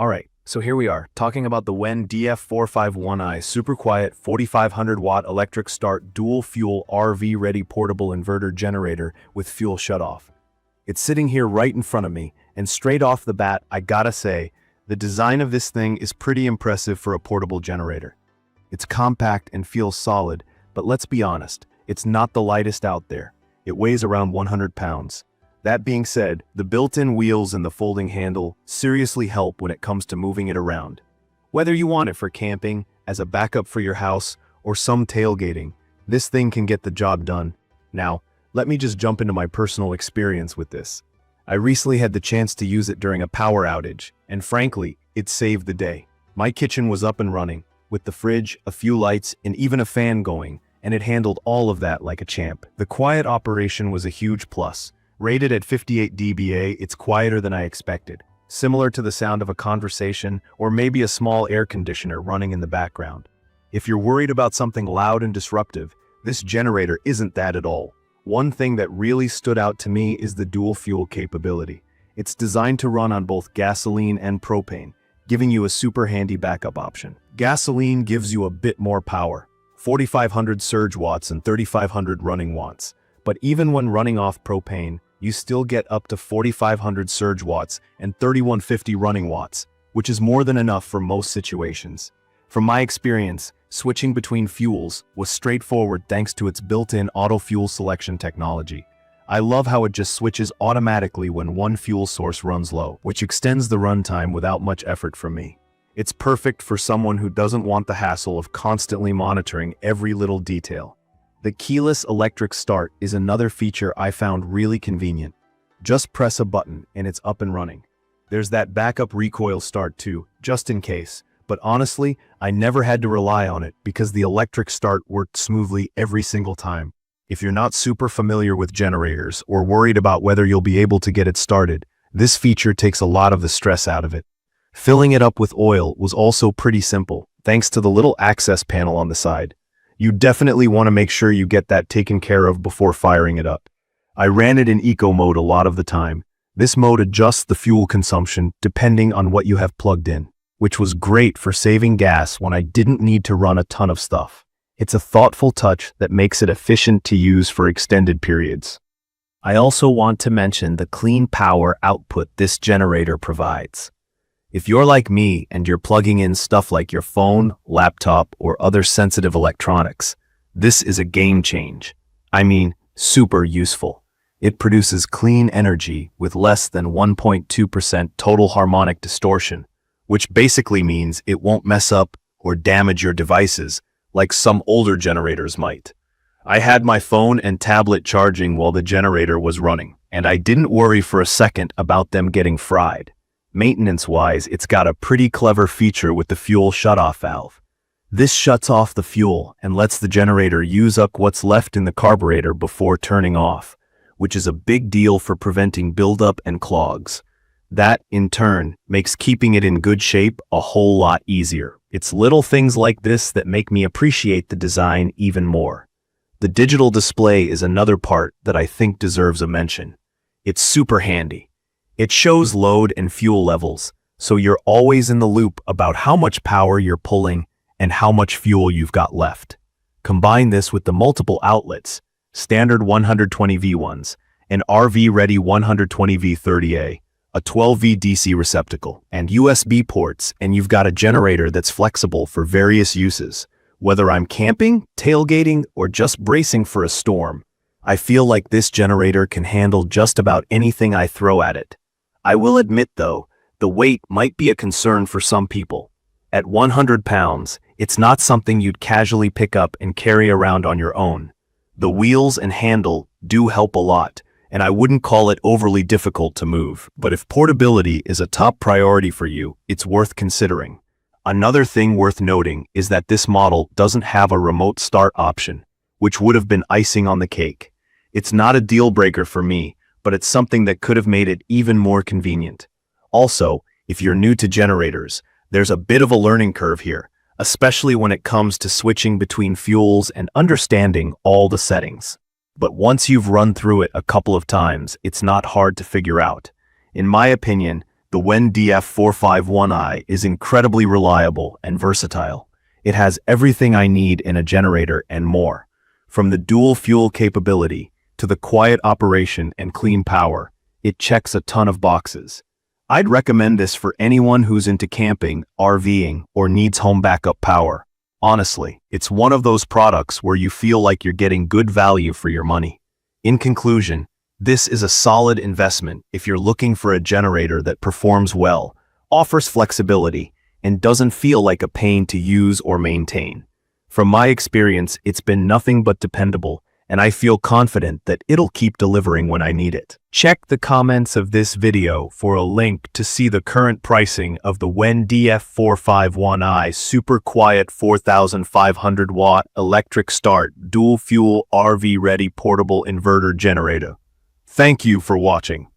Alright, so here we are, talking about the WEN DF451i super quiet 4500 watt electric start dual fuel RV ready portable inverter generator with fuel shutoff. It's sitting here right in front of me, and straight off the bat, I gotta say, the design of this thing is pretty impressive for a portable generator. It's compact and feels solid, but let's be honest, it's not the lightest out there. It weighs around 100 pounds. That being said, the built-in wheels and the folding handle seriously help when it comes to moving it around. Whether you want it for camping, as a backup for your house, or some tailgating, this thing can get the job done. Now, let me just jump into my personal experience with this. I recently had the chance to use it during a power outage, and frankly, it saved the day. My kitchen was up and running, with the fridge, a few lights, and even a fan going, and it handled all of that like a champ. The quiet operation was a huge plus. Rated at 58 dBA, it's quieter than I expected, similar to the sound of a conversation or maybe a small air conditioner running in the background. If you're worried about something loud and disruptive, this generator isn't that at all. One thing that really stood out to me is the dual fuel capability. It's designed to run on both gasoline and propane, giving you a super handy backup option. Gasoline gives you a bit more power, 4,500 surge watts and 3,500 running watts. But even when running off propane, you still get up to 4,500 surge watts and 3,150 running watts, which is more than enough for most situations. From my experience, switching between fuels was straightforward thanks to its built-in auto fuel selection technology. I love how it just switches automatically when one fuel source runs low, which extends the runtime without much effort from me. It's perfect for someone who doesn't want the hassle of constantly monitoring every little detail. The keyless electric start is another feature I found really convenient. Just press a button and it's up and running. There's that backup recoil start too, just in case, but honestly, I never had to rely on it because the electric start worked smoothly every single time. If you're not super familiar with generators or worried about whether you'll be able to get it started, this feature takes a lot of the stress out of it. Filling it up with oil was also pretty simple, thanks to the little access panel on the side. You definitely want to make sure you get that taken care of before firing it up. I ran it in eco mode a lot of the time. This mode adjusts the fuel consumption depending on what you have plugged in, which was great for saving gas when I didn't need to run a ton of stuff. It's a thoughtful touch that makes it efficient to use for extended periods. I also want to mention the clean power output this generator provides. If you're like me and you're plugging in stuff like your phone, laptop, or other sensitive electronics, this is a game change. I mean, super useful. It produces clean energy with less than 1.2% total harmonic distortion, which basically means it won't mess up or damage your devices like some older generators might. I had my phone and tablet charging while the generator was running, and I didn't worry for a second about them getting fried. Maintenance-wise, it's got a pretty clever feature with the fuel shutoff valve. This shuts off the fuel and lets the generator use up what's left in the carburetor before turning off, which is a big deal for preventing buildup and clogs. That, in turn, makes keeping it in good shape a whole lot easier. It's little things like this that make me appreciate the design even more. The digital display is another part that I think deserves a mention. It's super handy. It shows load and fuel levels, so you're always in the loop about how much power you're pulling and how much fuel you've got left. Combine this with the multiple outlets, standard 120V ones, an RV-ready 120V30A, a 12V DC receptacle, and USB ports, and you've got a generator that's flexible for various uses. Whether I'm camping, tailgating, or just bracing for a storm, I feel like this generator can handle just about anything I throw at it. I will admit, though, the weight might be a concern for some people. At 100 pounds, it's not something you'd casually pick up and carry around on your own. The wheels and handle do help a lot, and I wouldn't call it overly difficult to move, but if portability is a top priority for you, it's worth considering. Another thing worth noting is that this model doesn't have a remote start option, which would have been icing on the cake. It's not a deal breaker for me, but it's something that could have made it even more convenient. Also, if you're new to generators, there's a bit of a learning curve here, especially when it comes to switching between fuels and understanding all the settings. But once you've run through it a couple of times, it's not hard to figure out. In my opinion, The WEN DF451i is incredibly reliable and versatile. It has everything I need in a generator and more. From the dual fuel capability to the quiet operation and clean power, it checks a ton of boxes. I'd recommend this for anyone who's into camping, RVing, or needs home backup power. Honestly, it's one of those products where you feel like you're getting good value for your money. In conclusion, this is a solid investment if you're looking for a generator that performs well, offers flexibility, and doesn't feel like a pain to use or maintain. From my experience, it's been nothing but dependable, and I feel confident that it'll keep delivering when I need it. Check the comments of this video for a link to see the current pricing of the WEN DF451i super quiet 4,500 watt electric start dual fuel RV ready portable inverter generator. Thank you for watching.